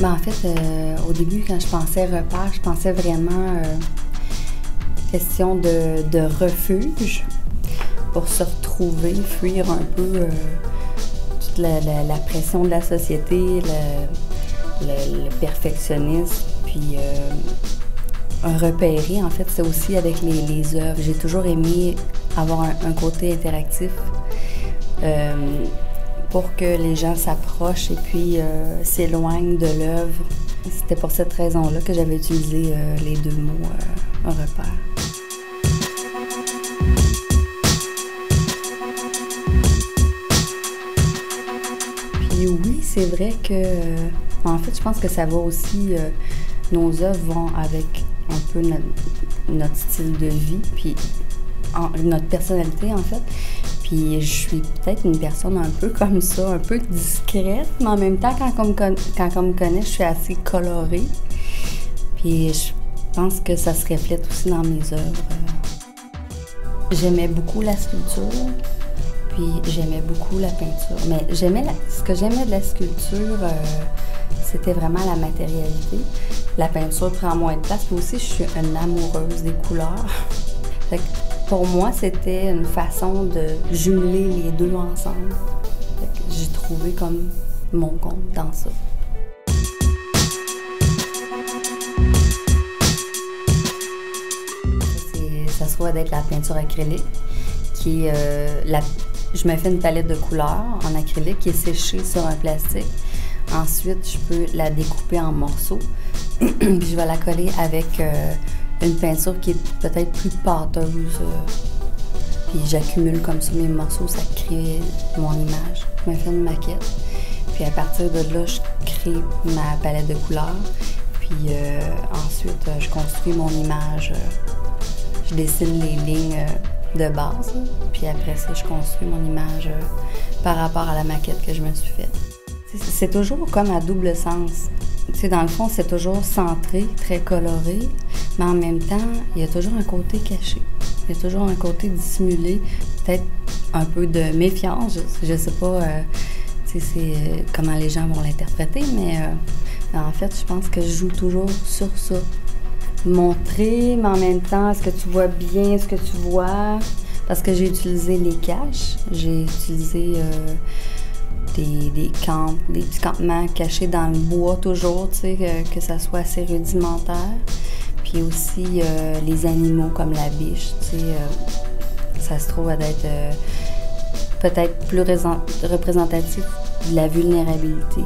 Ben, en fait, au début, quand je pensais repère, je pensais vraiment question de refuge pour se retrouver, fuir un peu toute la pression de la société, le perfectionnisme, puis repérer, en fait, c'est aussi avec les œuvres. J'ai toujours aimé avoir un côté interactif. Pour que les gens s'approchent et puis s'éloignent de l'œuvre. C'était pour cette raison-là que j'avais utilisé les deux mots repère. Puis oui, c'est vrai que, en fait, je pense que ça va aussi, nos œuvres vont avec un peu notre style de vie, puis notre personnalité, en fait. Puis je suis peut-être une personne un peu comme ça, un peu discrète, mais en même temps, quand on me connaît, je suis assez colorée. Puis je pense que ça se reflète aussi dans mes œuvres. J'aimais beaucoup la sculpture, puis j'aimais beaucoup la peinture. Mais ce que j'aimais de la sculpture, c'était vraiment la matérialité. La peinture prend moins de place, puis aussi je suis une amoureuse des couleurs. Fait que pour moi, c'était une façon de jumeler les deux ensemble. J'ai trouvé comme mon compte dans ça. Ça se trouve d'être la peinture acrylique, qui est je me fais une palette de couleurs en acrylique qui est séchée sur un plastique. Ensuite, je peux la découper en morceaux, puis je vais la coller avec une peinture qui est peut-être plus pâteuse. Puis j'accumule comme ça mes morceaux, ça crée mon image. Je me fais une maquette. Puis à partir de là, je crée ma palette de couleurs. Puis ensuite, je construis mon image. Je dessine les lignes de base. Puis après ça, je construis mon image par rapport à la maquette que je me suis faite. C'est toujours comme à double sens. Tu sais, dans le fond, c'est toujours centré, très coloré, mais en même temps, il y a toujours un côté caché. Il y a toujours un côté dissimulé, peut-être un peu de méfiance. Je sais pas tu sais, c'est comment les gens vont l'interpréter, mais en fait, je pense que je joue toujours sur ça. Montrer, mais en même temps, est-ce que tu vois bien ce que tu vois? Parce que j'ai utilisé les caches, j'ai utilisé des petits campements cachés dans le bois toujours, tu sais, que ça soit assez rudimentaire. Puis aussi les animaux comme la biche, tu sais, ça se trouve à être peut-être plus représentatif de la vulnérabilité.